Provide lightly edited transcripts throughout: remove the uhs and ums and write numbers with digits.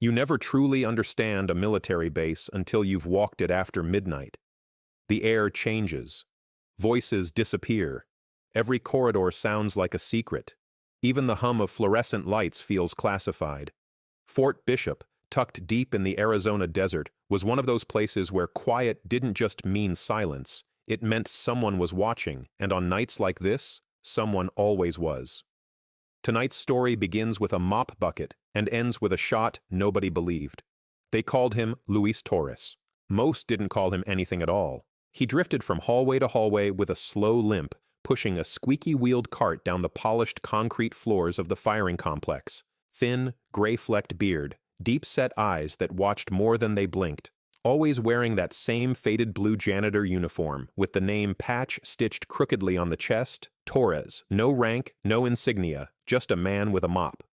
You never truly understand a military base until you've walked it after midnight. The air changes. Voices disappear. Every corridor sounds like a secret. Even the hum of fluorescent lights feels classified. Fort Bishop, tucked deep in the Arizona desert, was one of those places where quiet didn't just mean silence. It meant someone was watching, and on nights like this, someone always was. Tonight's story begins with a mop bucket and ends with a shot nobody believed. They called him Luis Torres. Most didn't call him anything at all. He drifted from hallway to hallway with a slow limp, pushing a squeaky-wheeled cart down the polished concrete floors of the firing complex. Thin, gray-flecked beard, deep-set eyes that watched more than they blinked. Always wearing that same faded blue janitor uniform, with the name patch-stitched crookedly on the chest, Torres. No rank, no insignia, just a man with a mop.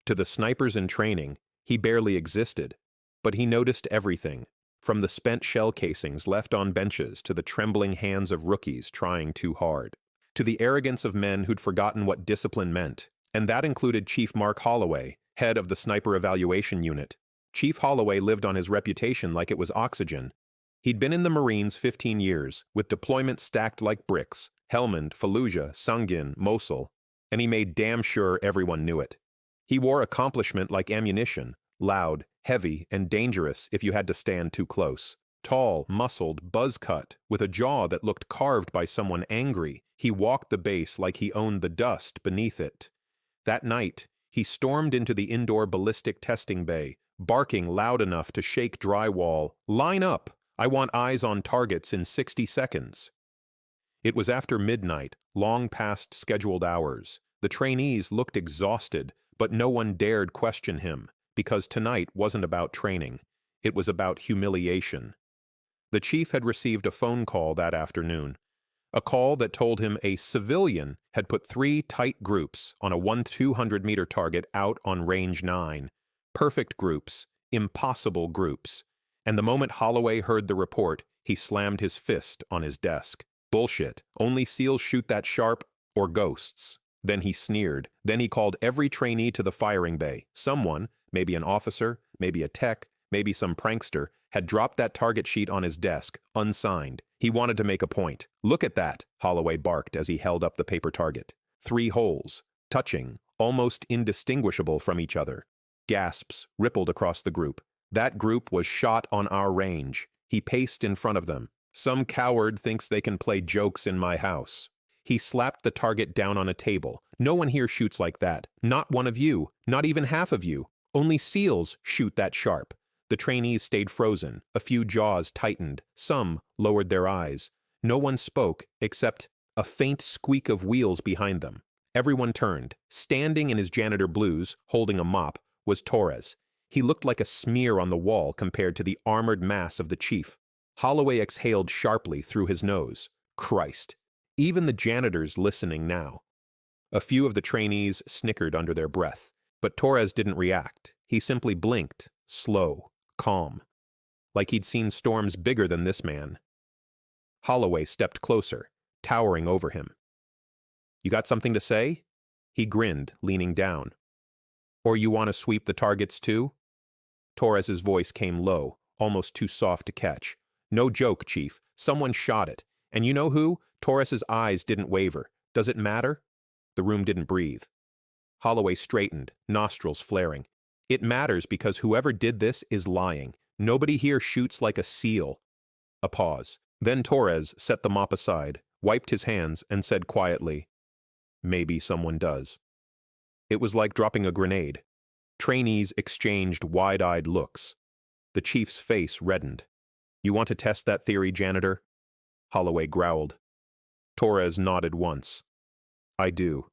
To the snipers in training, he barely existed. But he noticed everything, from the spent shell casings left on benches to the trembling hands of rookies trying too hard, to the arrogance of men who'd forgotten what discipline meant, and that included Chief Mark Holloway, head of the Sniper Evaluation Unit. Chief Holloway lived on his reputation like it was oxygen. He'd been in the Marines 15 years, with deployments stacked like bricks, Helmand, Fallujah, Sungin, Mosul, and he made damn sure everyone knew it. He wore accomplishment like ammunition, loud, heavy, and dangerous if you had to stand too close. Tall, muscled, buzz-cut, with a jaw that looked carved by someone angry, he walked the base like he owned the dust beneath it. That night, he stormed into the indoor ballistic testing bay, barking loud enough to shake drywall. "Line up! I want eyes on targets in 60 seconds." It was after midnight, long past scheduled hours. The trainees looked exhausted, but no one dared question him, because tonight wasn't about training. It was about humiliation. The chief had received a phone call that afternoon. A call that told him a civilian had put 3 tight groups on a 200-meter target out on range 9. Perfect groups, impossible groups. And the moment Holloway heard the report, he slammed his fist on his desk. Bullshit. Only SEALs shoot that sharp, or ghosts. Then he sneered. Then he called every trainee to the firing bay. Someone, maybe an officer, maybe a tech, maybe some prankster, had dropped that target sheet on his desk, unsigned. He wanted to make a point. "Look at that," Holloway barked as he held up the paper target. 3 holes, touching, almost indistinguishable from each other. Gasps rippled across the group. That group was shot on our range. He paced in front of them. "Some coward thinks they can play jokes in my house." He slapped the target down on a table. "No one here shoots like that. Not one of you. Not even half of you. Only SEALs shoot that sharp." The trainees stayed frozen. A few jaws tightened. Some lowered their eyes. No one spoke except a faint squeak of wheels behind them. Everyone turned. Standing in his janitor blues, holding a mop, was Torres. He looked like a smear on the wall compared to the armored mass of the chief. Holloway exhaled sharply through his nose. Christ. Even the janitors listening now. A few of the trainees snickered under their breath, but Torres didn't react. He simply blinked, slow, calm, like he'd seen storms bigger than this man. Holloway stepped closer, towering over him. "You got something to say?" He grinned, leaning down. "Or you want to sweep the targets too?" Torres's voice came low, almost too soft to catch. "No joke, Chief. Someone shot it. And you know who?" Torres's eyes didn't waver. "Does it matter?" The room didn't breathe. Holloway straightened, nostrils flaring. "It matters because whoever did this is lying. Nobody here shoots like a SEAL." A pause. Then Torres set the mop aside, wiped his hands, and said quietly, "Maybe someone does." It was like dropping a grenade. Trainees exchanged wide-eyed looks. The chief's face reddened. "You want to test that theory, Janitor?" Holloway growled. Torres nodded once. "I do."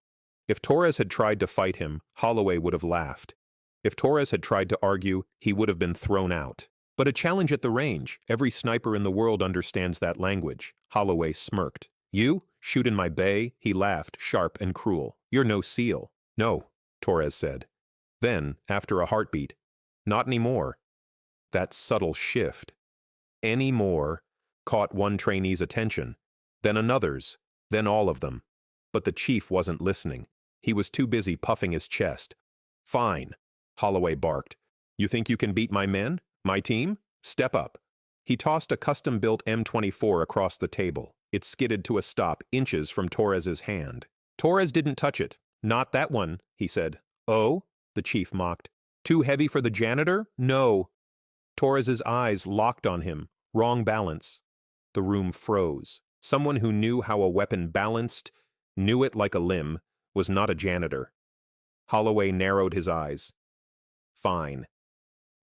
If Torres had tried to fight him, Holloway would have laughed. If Torres had tried to argue, he would have been thrown out. But a challenge at the range, every sniper in the world understands that language. Holloway smirked. "You? Shoot in my bay?" He laughed, sharp and cruel. "You're no SEAL." "No," Torres said. Then, after a heartbeat, "Not anymore." That subtle shift, "anymore," caught one trainee's attention, then another's, then all of them. But the chief wasn't listening. He was too busy puffing his chest. "Fine," Holloway barked. You think you can beat my men? My team? Step up. He tossed a custom-built M24 across the table. It skidded to a stop inches from Torres's hand. Torres didn't touch it. Not that one, he said. Oh? The chief mocked. Too heavy for the janitor? No. Torres's eyes locked on him. Wrong balance. The room froze. Someone who knew how a weapon balanced, knew it like a limb, was not a janitor. Holloway narrowed his eyes. Fine.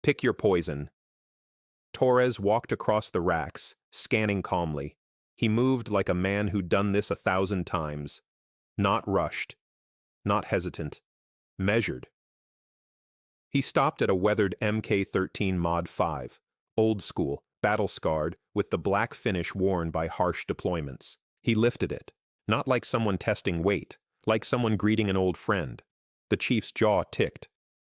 Pick your poison. Torres walked across the racks, scanning calmly. He moved like a man who'd done this 1,000 times. Not rushed. Not hesitant. Measured. He stopped at a weathered Mk13 Mod 5, old school, battle-scarred, with the black finish worn by harsh deployments. He lifted it, not like someone testing weight, like someone greeting an old friend. The chief's jaw ticked.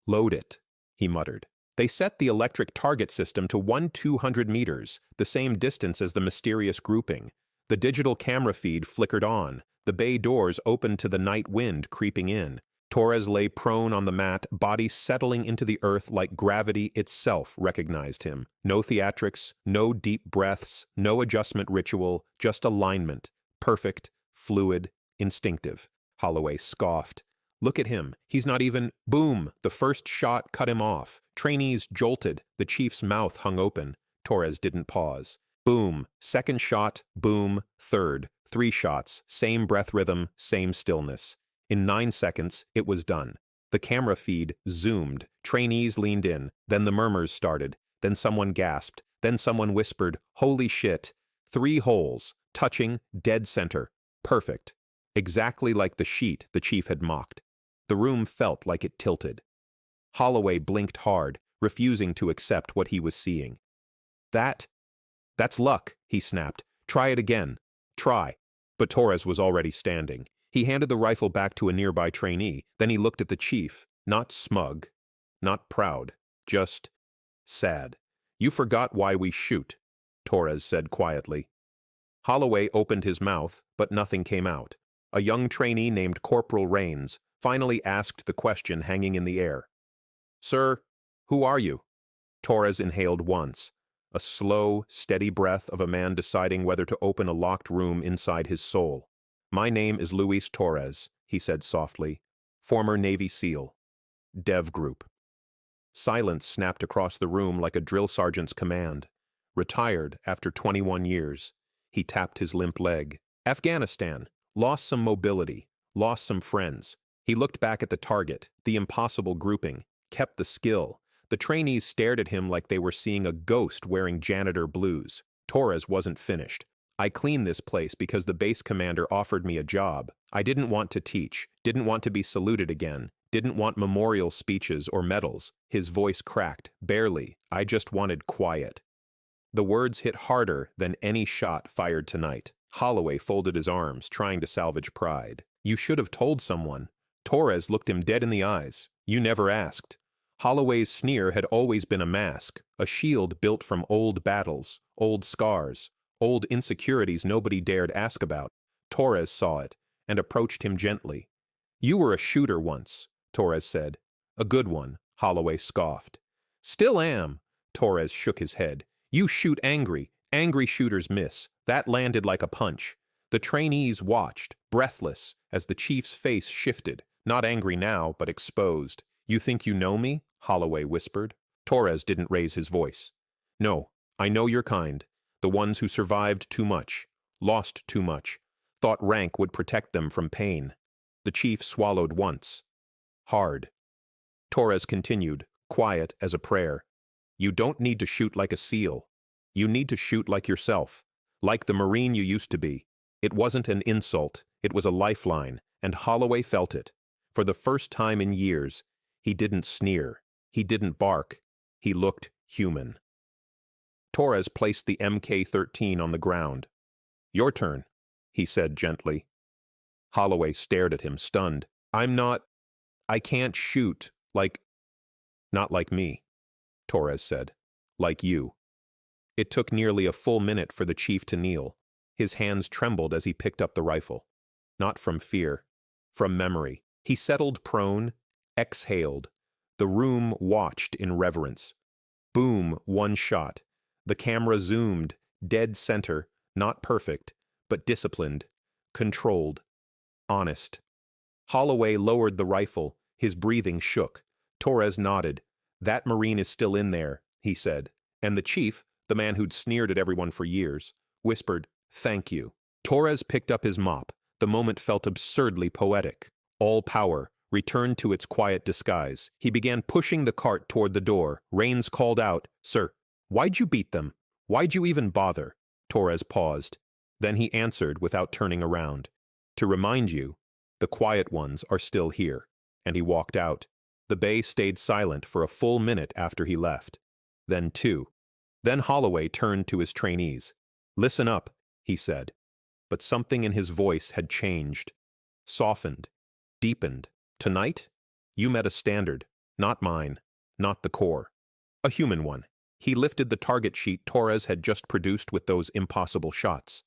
Load it, he muttered. They set the electric target system to 1,200 meters, the same distance as the mysterious grouping. The digital camera feed flickered on. The bay doors opened to the night wind creeping in. Torres lay prone on the mat, body settling into the earth like gravity itself recognized him. No theatrics, no deep breaths, no adjustment ritual, just alignment. Perfect, fluid, instinctive. Holloway scoffed. Look at him. He's not even— Boom! The first shot cut him off. Trainees jolted. The chief's mouth hung open. Torres didn't pause. Boom. Second shot. Boom. Third. 3 shots. Same breath rhythm, same stillness. In 9 seconds, it was done. The camera feed zoomed. Trainees leaned in. Then the murmurs started. Then someone gasped. Then someone whispered, "Holy shit." 3 holes. Touching. Dead center. Perfect. Exactly like the sheet the chief had mocked. The room felt like it tilted. Holloway blinked hard, refusing to accept what he was seeing. That's luck, he snapped. Try it again. Try. But Torres was already standing. He handed the rifle back to a nearby trainee, then he looked at the chief, not smug, not proud, just sad. You forgot why we shoot, Torres said quietly. Holloway opened his mouth, but nothing came out. A young trainee named Corporal Rains finally asked the question hanging in the air. Sir, who are you? Torres inhaled once, a slow, steady breath of a man deciding whether to open a locked room inside his soul. My name is Luis Torres, he said softly, former Navy SEAL. Dev Group. Silence snapped across the room like a drill sergeant's command. Retired after 21 years. He tapped his limp leg. Afghanistan. Lost some mobility. Lost some friends. He looked back at the target, the impossible grouping, kept the skill. The trainees stared at him like they were seeing a ghost wearing janitor blues. Torres wasn't finished. I cleaned this place because the base commander offered me a job. I didn't want to teach, didn't want to be saluted again, didn't want memorial speeches or medals. His voice cracked, barely. I just wanted quiet. The words hit harder than any shot fired tonight. Holloway folded his arms, trying to salvage pride. You should have told someone. Torres looked him dead in the eyes. You never asked. Holloway's sneer had always been a mask, a shield built from old battles, old scars, old insecurities nobody dared ask about. Torres saw it and approached him gently. You were a shooter once, Torres said. A good one, Holloway scoffed. Still am, Torres shook his head. You shoot angry. Angry shooters miss. That landed like a punch. The trainees watched, breathless, as the chief's face shifted, not angry now, but exposed. You think you know me? Holloway whispered. Torres didn't raise his voice. No, I know your kind. The ones who survived too much, lost too much, thought rank would protect them from pain. The chief swallowed once. Hard. Torres continued, quiet as a prayer. You don't need to shoot like a SEAL. You need to shoot like yourself, like the Marine you used to be. It wasn't an insult, it was a lifeline, and Holloway felt it. For the first time in years, he didn't sneer, he didn't bark, he looked human. Torres placed the Mk13 on the ground. Your turn, he said gently. Holloway stared at him, stunned. I can't shoot, not like me, Torres said. Like you. It took nearly a full minute for the chief to kneel. His hands trembled as he picked up the rifle. Not from fear, from memory. He settled prone, exhaled, The room watched in reverence. Boom, one shot. The camera zoomed, dead center, not perfect, but disciplined, controlled, honest. Holloway lowered the rifle. His breathing shook. Torres nodded. "That Marine is still in there," he said. And the chief, the man who'd sneered at everyone for years, whispered, "Thank you." Torres picked up his mop. The moment felt absurdly poetic. All power returned to its quiet disguise. He began pushing the cart toward the door. Rains called out, "Sir, why'd you beat them? Why'd you even bother?" Torres paused. Then he answered without turning around. "To remind you, the quiet ones are still here." And he walked out. The bay stayed silent for a full minute after he left. Then 2. Then Holloway turned to his trainees. "Listen up," he said. But something in his voice had changed, softened, deepened. "Tonight, you met a standard, not mine, not the Corps. A human one." He lifted the target sheet Torres had just produced with those impossible shots.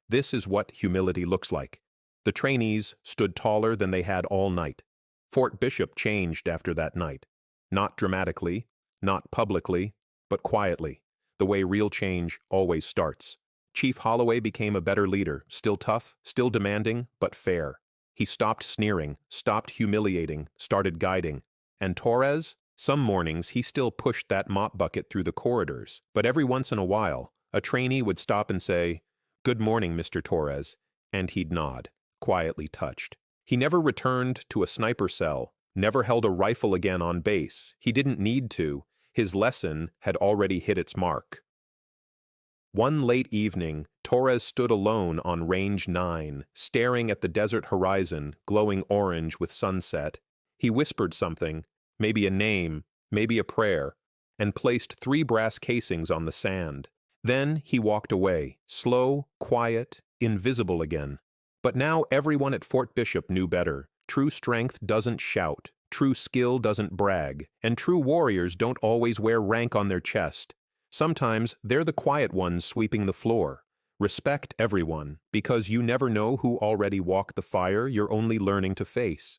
"This is what humility looks like." The trainees stood taller than they had all night. Fort Bishop changed after that night. Not dramatically, not publicly, but quietly, the way real change always starts. Chief Holloway became a better leader, still tough, still demanding, but fair. He stopped sneering, stopped humiliating, started guiding. And Torres? Some mornings he still pushed that mop bucket through the corridors, but every once in a while, a trainee would stop and say, "Good morning, Mr. Torres," and he'd nod, quietly touched. He never returned to a sniper cell, never held a rifle again on base. He didn't need to. His lesson had already hit its mark. One late evening, Torres stood alone on Range 9, staring at the desert horizon, glowing orange with sunset. He whispered something, maybe a name, maybe a prayer, and placed 3 brass casings on the sand. Then he walked away, slow, quiet, invisible again. But now everyone at Fort Bishop knew better. True strength doesn't shout, true skill doesn't brag, and true warriors don't always wear rank on their chest. Sometimes they're the quiet ones sweeping the floor. Respect everyone, because you never know who already walked the fire you're only learning to face.